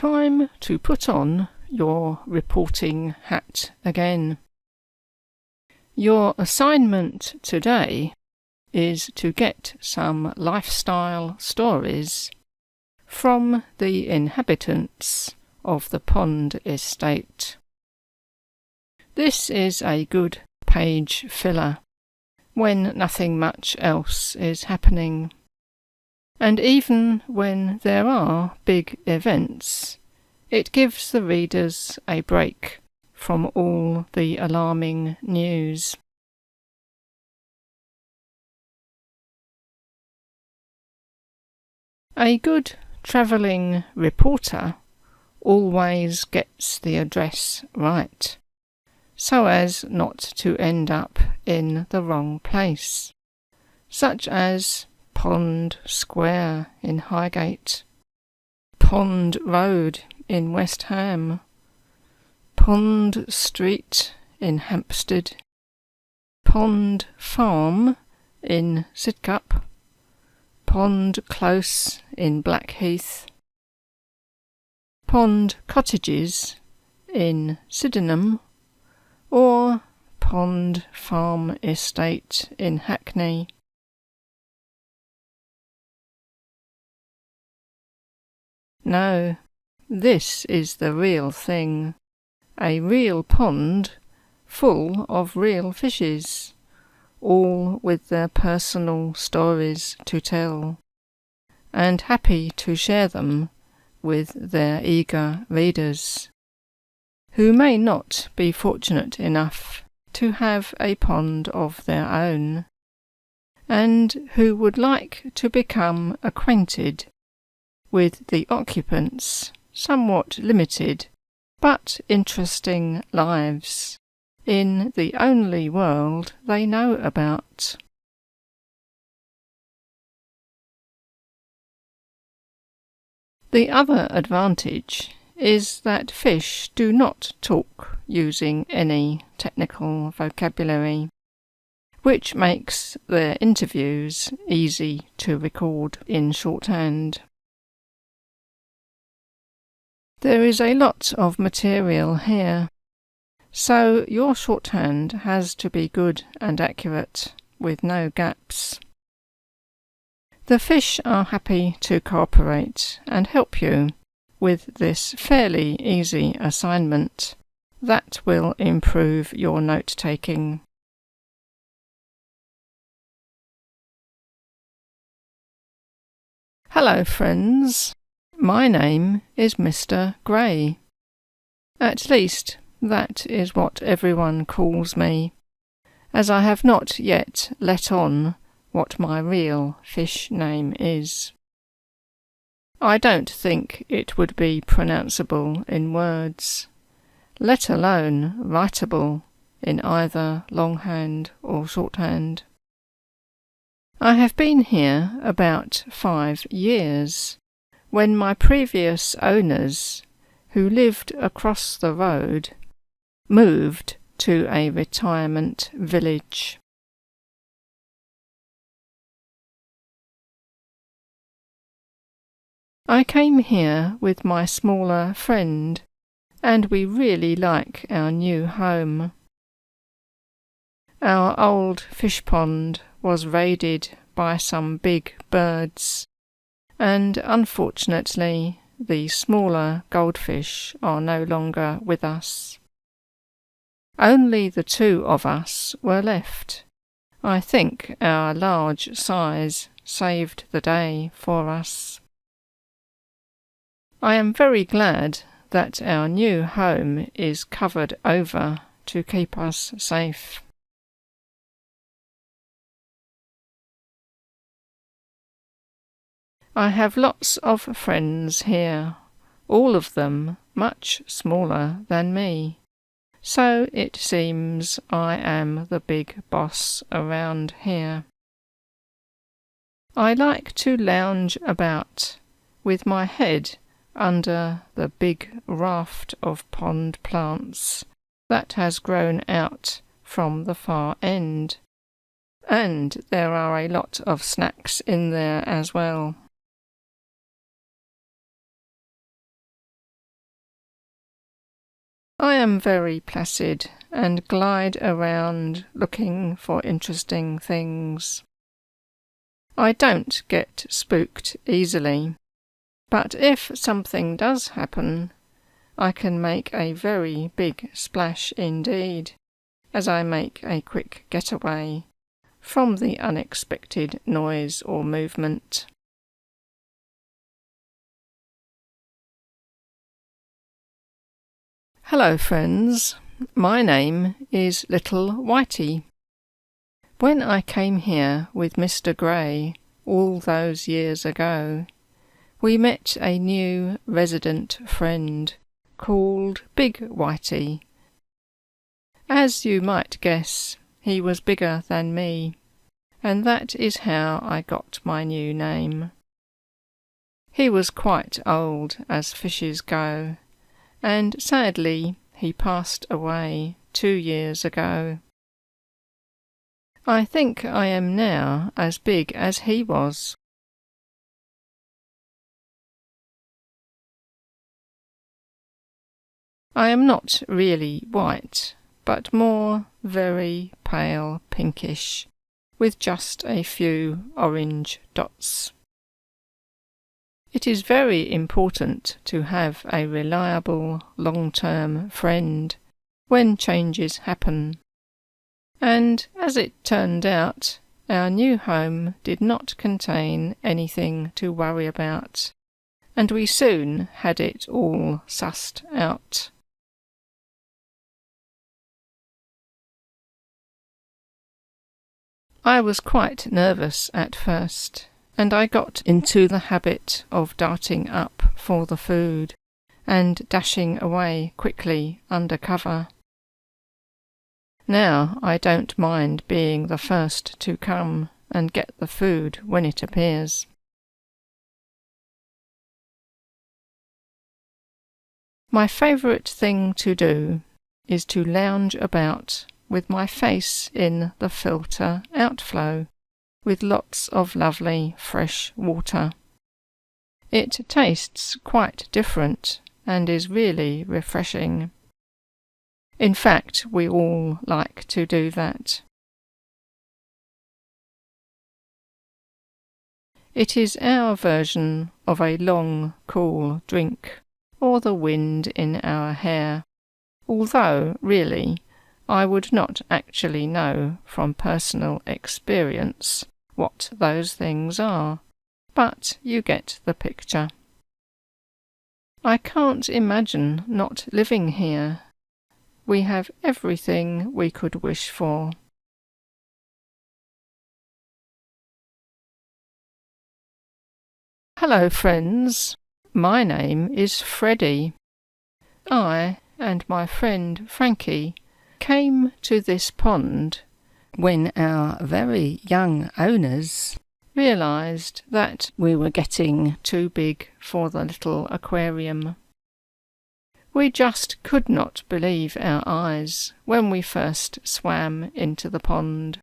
Time to put on your reporting hat again. Your assignment today is to get some lifestyle stories from the inhabitants of the pond estate. This is a good page filler when nothing much else is happening. And even when there are big events, it gives the readers a break from all the alarming news. A good travelling reporter always gets the address right, so as not to end up in the wrong place, such as Pond Square in Highgate, Pond Road in West Ham, Pond Street in Hampstead, Pond Farm in Sidcup, Pond Close in Blackheath, Pond Cottages in Sydenham, or Pond Farm Estate in Hackney. No, this is the real thing. A real pond full of real fishes, all with their personal stories to tell, and happy to share them with their eager readers, who may not be fortunate enough to have a pond of their own, and who would like to become acquainted with the occupants' somewhat limited but interesting lives in the only world they know about. The other advantage is that fish do not talk using any technical vocabulary, which makes their interviews easy to record in shorthand. There is a lot of material here, so your shorthand has to be good and accurate, with no gaps. The fish are happy to cooperate and help you with this fairly easy assignment that will improve your note-taking. Hello, friends. My name is Mr. Gray. At least that is what everyone calls me, as I have not yet let on what my real fish name is. I don't think it would be pronounceable in words, let alone writable in either longhand or shorthand. I have been here about 5 years, when my previous owners, who lived across the road, moved to a retirement village. I came here with my smaller friend, and we really like our new home. Our old fish pond was raided by some big birds, and unfortunately the smaller goldfish are no longer with us. Only the 2 of us were left. I think our large size saved the day for us. I am very glad that our new home is covered over to keep us safe. I have lots of friends here, all of them much smaller than me, so it seems I am the big boss around here. I like to lounge about with my head under the big raft of pond plants that has grown out from the far end, and there are a lot of snacks in there as well. I am very placid and glide around looking for interesting things. I don't get spooked easily, but if something does happen, I can make a very big splash indeed, as I make a quick getaway from the unexpected noise or movement. Hello friends, my name is Little Whitey. When I came here with Mr. Gray all those years ago, we met a new resident friend called Big Whitey. As you might guess, he was bigger than me, and that is how I got my new name. He was quite old as fishes go, and sadly he passed away 2 years ago. I think I am now as big as he was. I am not really white, but more very pale pinkish, with just a few orange dots. It is very important to have a reliable, long-term friend when changes happen. And as it turned out, our new home did not contain anything to worry about, and we soon had it all sussed out. I was quite nervous at first, and I got into the habit of darting up for the food and dashing away quickly under cover. Now I don't mind being the first to come and get the food when it appears. My favourite thing to do is to lounge about with my face in the filter outflow, with lots of lovely fresh water. It tastes quite different and is really refreshing. In fact, we all like to do that. It is our version of a long, cool drink, or the wind in our hair, although, really, I would not actually know from personal experience what those things are, but you get the picture. I can't imagine not living here. We have everything we could wish for. Hello friends, my name is Freddie. I and my friend Frankie came to this pond when our very young owners realised that we were getting too big for the little aquarium. We just could not believe our eyes when we first swam into the pond.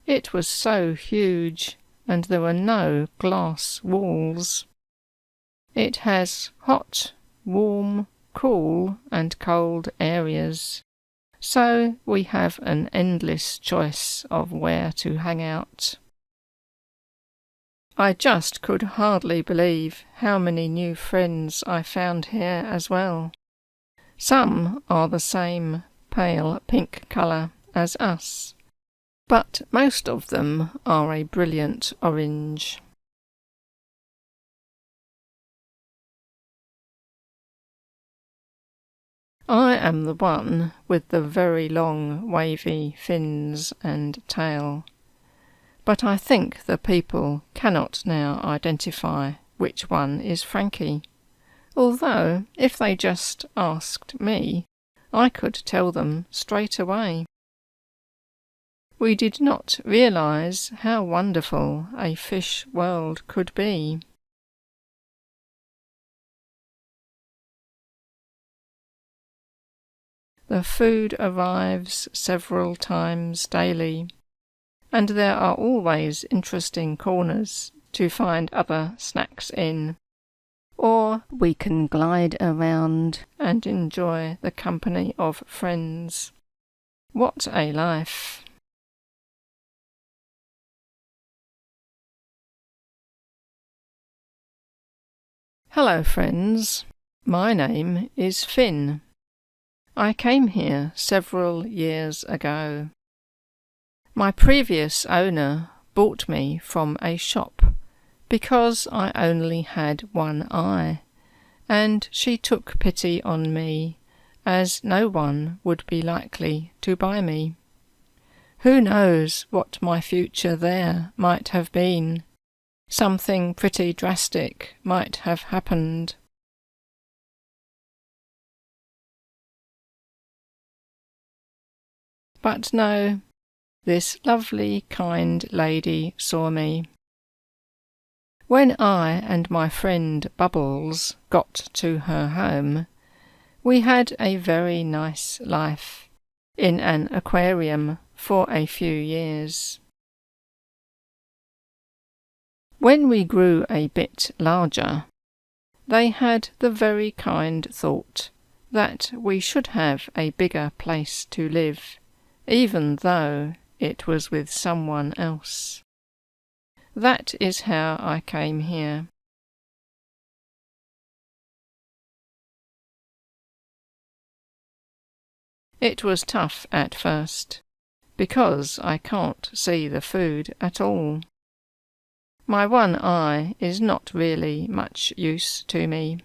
It was so huge, and there were no glass walls. It has hot, warm, cool and cold areas, so we have an endless choice of where to hang out. I just could hardly believe how many new friends I found here as well. Some are the same pale pink colour as us, but most of them are a brilliant orange. I am the one with the very long wavy fins and tail, but I think the people cannot now identify which one is Frankie, although if they just asked me, I could tell them straight away. We did not realise how wonderful a fish world could be. The food arrives several times daily, and there are always interesting corners to find other snacks in, or we can glide around and enjoy the company of friends. What a life! Hello friends, my name is Finn. I came here several years ago. My previous owner bought me from a shop because I only had one eye, and she took pity on me, as no one would be likely to buy me. Who knows what my future there might have been? Something pretty drastic might have happened. But no, this lovely, kind lady saw me. When I and my friend Bubbles got to her home, we had a very nice life in an aquarium for a few years. When we grew a bit larger, they had the very kind thought that we should have a bigger place to live, even though it was with someone else. That is how I came here. It was tough at first, because I can't see the food at all. My one eye is not really much use to me.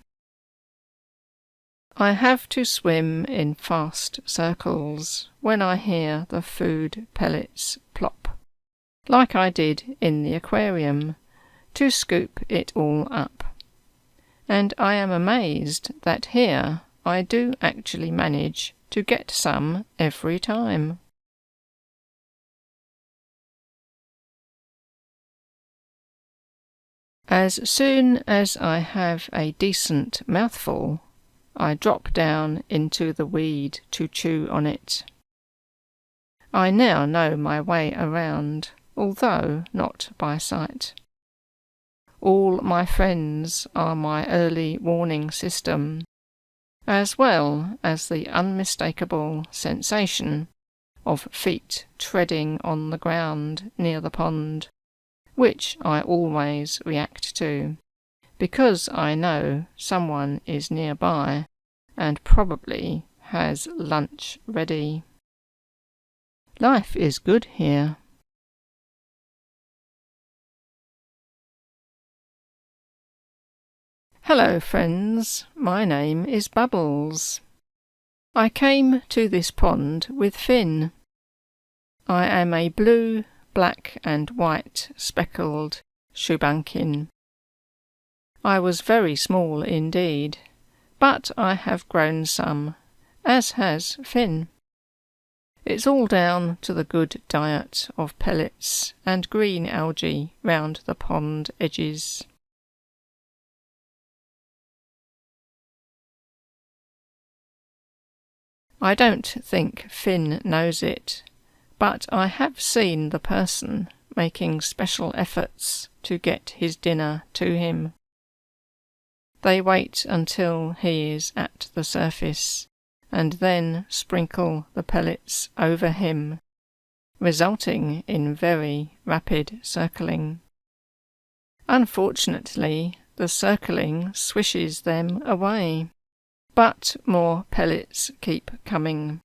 I have to swim in fast circles when I hear the food pellets plop, like I did in the aquarium, to scoop it all up. And I am amazed that here I do actually manage to get some every time. As soon as I have a decent mouthful, I drop down into the weed to chew on it. I now know my way around, although not by sight. All my friends are my early warning system, as well as the unmistakable sensation of feet treading on the ground near the pond, which I always react to, because I know someone is nearby and probably has lunch ready. Life is good here. Hello friends, my name is Bubbles. I came to this pond with Finn. I am a blue, black and white speckled shubankin. I was very small indeed, but I have grown some, as has Finn. It's all down to the good diet of pellets and green algae round the pond edges. I don't think Finn knows it, but I have seen the person making special efforts to get his dinner to him. They wait until he is at the surface, and then sprinkle the pellets over him, resulting in very rapid circling. Unfortunately, the circling swishes them away, but more pellets keep coming.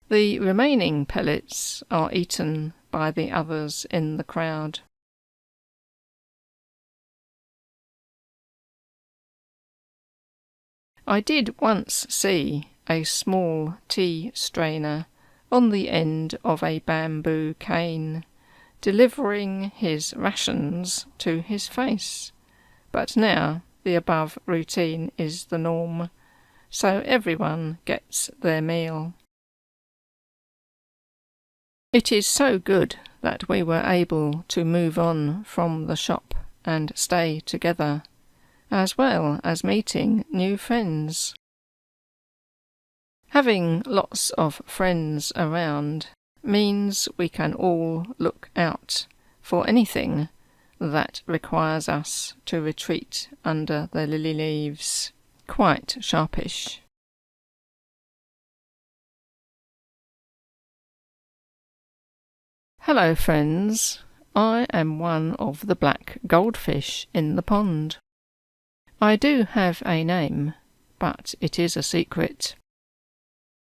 The remaining pellets are eaten by the others in the crowd. I did once see a small tea strainer on the end of a bamboo cane, delivering his rations to his face, but now the above routine is the norm, so everyone gets their meal. It is so good that we were able to move on from the shop and stay together, as well as meeting new friends. Having lots of friends around means we can all look out for anything that requires us to retreat under the lily leaves, quite sharpish. Hello friends, I am one of the black goldfish in the pond. I do have a name, but it is a secret.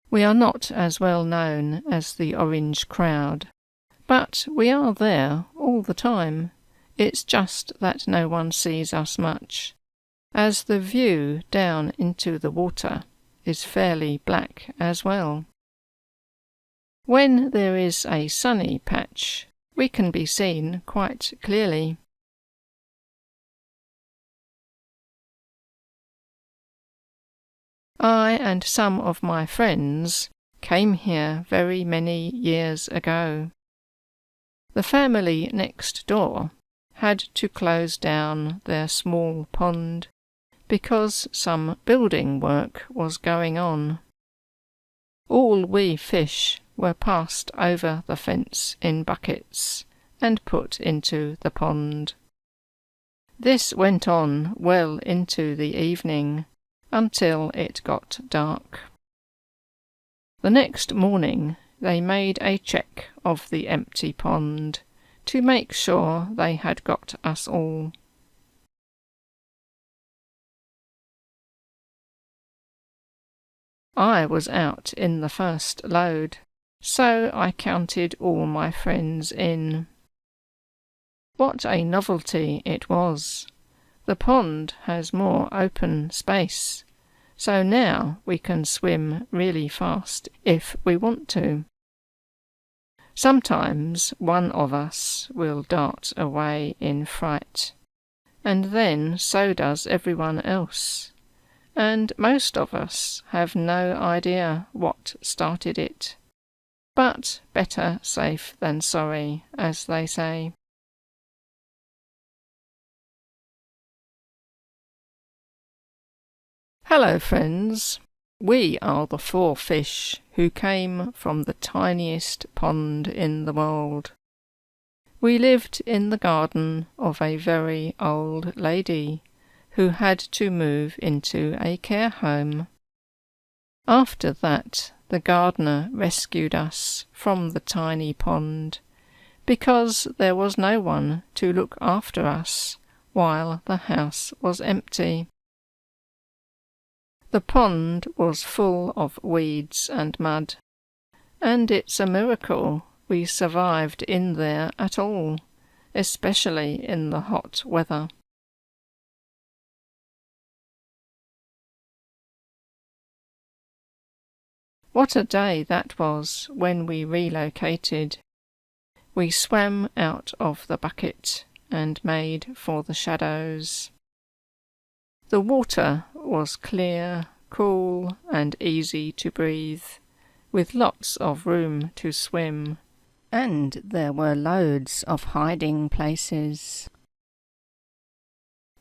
We are not as well known as the orange crowd, but we are there all the time. It's just that no one sees us much, as the view down into the water is fairly black as well. When there is a sunny patch, we can be seen quite clearly. I and some of my friends came here very many years ago. The family next door had to close down their small pond because some building work was going on. All we fish were passed over the fence in buckets and put into the pond. This went on well into the evening, until it got dark. The next morning they made a check of the empty pond to make sure they had got us all. I was out in the first load, so I counted all my friends in. What a novelty it was! The pond has more open space, so now we can swim really fast if we want to. Sometimes one of us will dart away in fright, and then so does everyone else, and most of us have no idea what started it. But better safe than sorry, as they say. Hello friends, we are the 4 fish who came from the tiniest pond in the world. We lived in the garden of a very old lady who had to move into a care home. After that, the gardener rescued us from the tiny pond because there was no one to look after us while the house was empty. The pond was full of weeds and mud, and it's a miracle we survived in there at all, especially in the hot weather. What a day that was when we relocated. We swam out of the bucket and made for the shadows. The water was clear, cool, and easy to breathe, with lots of room to swim, and there were loads of hiding places.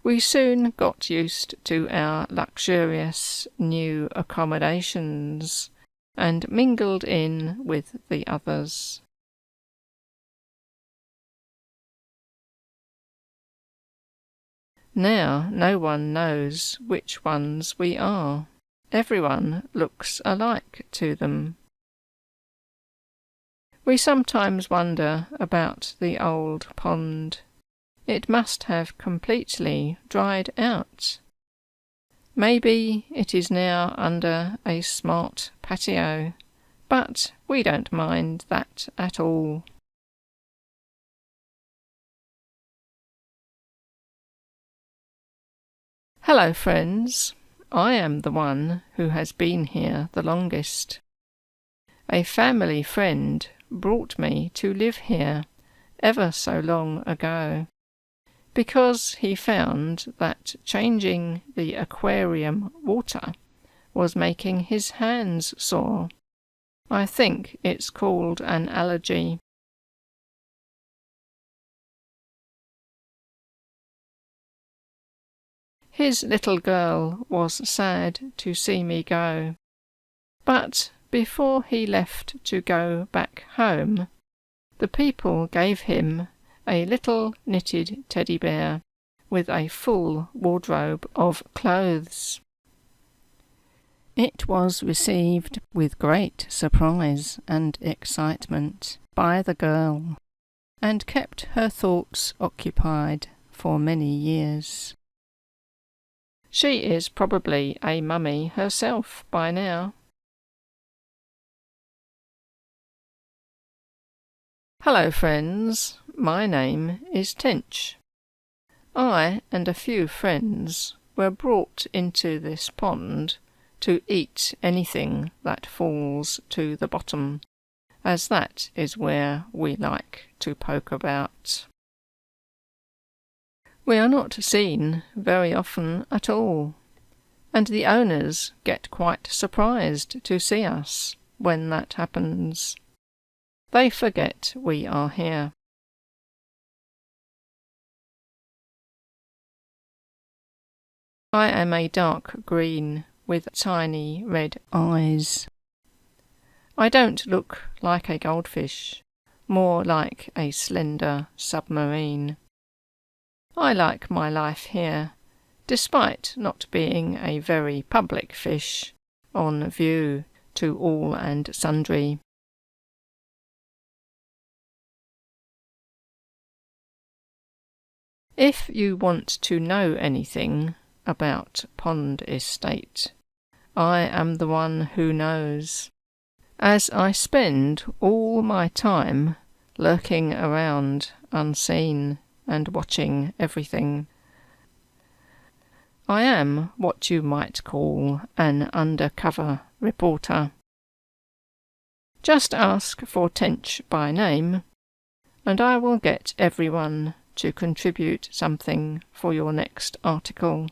We soon got used to our luxurious new accommodations and mingled in with the others. Now no one knows which ones we are. Everyone looks alike to them. We sometimes wonder about the old pond. It must have completely dried out. Maybe it is now under a smart patio, but we don't mind that at all. Hello friends, I am the one who has been here the longest. A family friend brought me to live here ever so long ago, because he found that changing the aquarium water was making his hands sore. I think it's called an allergy. His little girl was sad to see me go, but before he left to go back home, the people gave him a little knitted teddy bear with a full wardrobe of clothes. It was received with great surprise and excitement by the girl, and kept her thoughts occupied for many years. She is probably a mummy herself by now. Hello friends, my name is Tench. I and a few friends were brought into this pond to eat anything that falls to the bottom, as that is where we like to poke about. We are not seen very often at all, and the owners get quite surprised to see us when that happens. They forget we are here. I am a dark green with tiny red eyes. I don't look like a goldfish, more like a slender submarine. I like my life here, despite not being a very public fish, on view to all and sundry. If you want to know anything about Pond Estate, I am the one who knows, as I spend all my time lurking around unseen and watching everything. I am what you might call an undercover reporter. Just ask for Tench by name, and I will get everyone to contribute something for your next article.